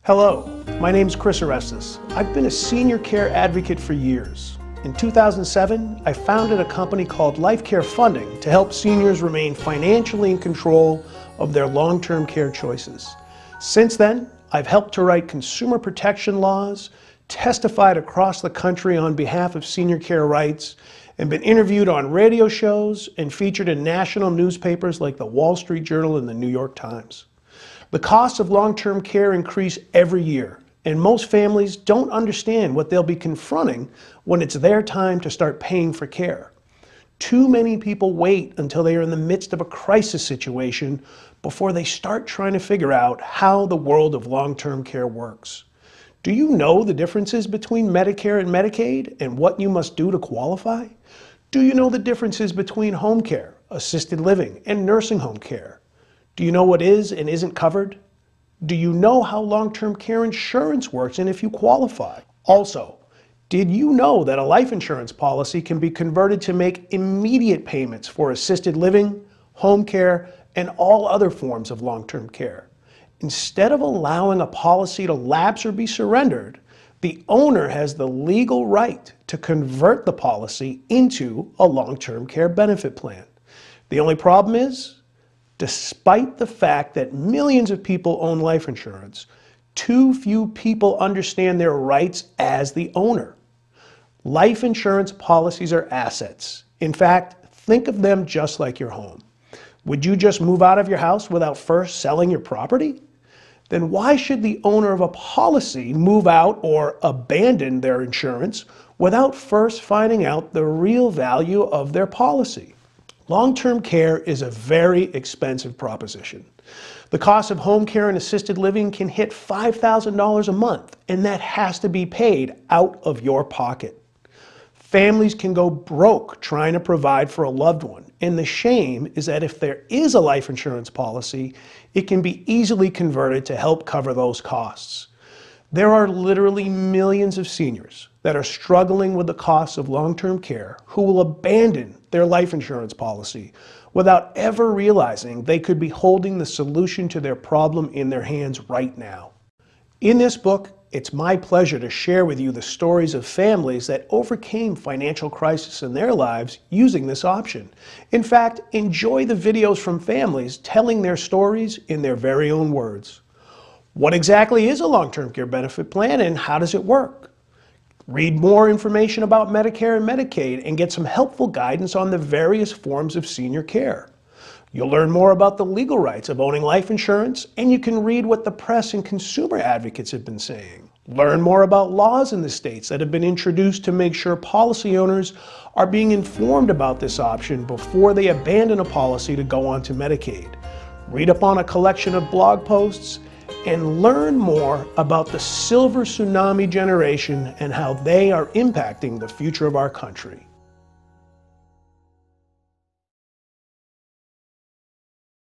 Hello, my name's Chris Orestis. I've been a senior care advocate for years. In 2007, I founded a company called Homecare Funding to help seniors remain financially in control of their long-term care choices. Since then, I've helped to write consumer protection laws, testified across the country on behalf of senior care rights, and been interviewed on radio shows and featured in national newspapers like the Wall Street Journal and the New York Times. The costs of long-term care increase every year, and most families don't understand what they'll be confronting when it's their time to start paying for care. Too many people wait until they are in the midst of a crisis situation before they start trying to figure out how the world of long-term care works. Do you know the differences between Medicare and Medicaid and what you must do to qualify? Do you know the differences between home care, assisted living, and nursing home care? Do you know what is and isn't covered? Do you know how long-term care insurance works and if you qualify? Also, did you know that a life insurance policy can be converted to make immediate payments for assisted living, home care, and all other forms of long-term care? Instead of allowing a policy to lapse or be surrendered, the owner has the legal right to convert the policy into a long-term care benefit plan. The only problem is, despite the fact that millions of people own life insurance, too few people understand their rights as the owner. Life insurance policies are assets. In fact, think of them just like your home. Would you just move out of your house without first selling your property? Then why should the owner of a policy move out or abandon their insurance without first finding out the real value of their policy? Long-term care is a very expensive proposition. The cost of home care and assisted living can hit $5,000 a month, and that has to be paid out of your pocket. Families can go broke trying to provide for a loved one, and the shame is that if there is a life insurance policy, it can be easily converted to help cover those costs. There are literally millions of seniors that are struggling with the costs of long-term care who will abandon their life insurance policy without ever realizing they could be holding the solution to their problem in their hands right now. In this book, it's my pleasure to share with you the stories of families that overcame financial crisis in their lives using this option. In fact, enjoy the videos from families telling their stories in their very own words. What exactly is a long-term care benefit plan and how does it work? Read more information about Medicare and Medicaid and get some helpful guidance on the various forms of senior care. You'll learn more about the legal rights of owning life insurance, and you can read what the press and consumer advocates have been saying. Learn more about laws in the states that have been introduced to make sure policy owners are being informed about this option before they abandon a policy to go on to Medicaid. Read up on a collection of blog posts and learn more about the silver tsunami generation and how they are impacting the future of our country.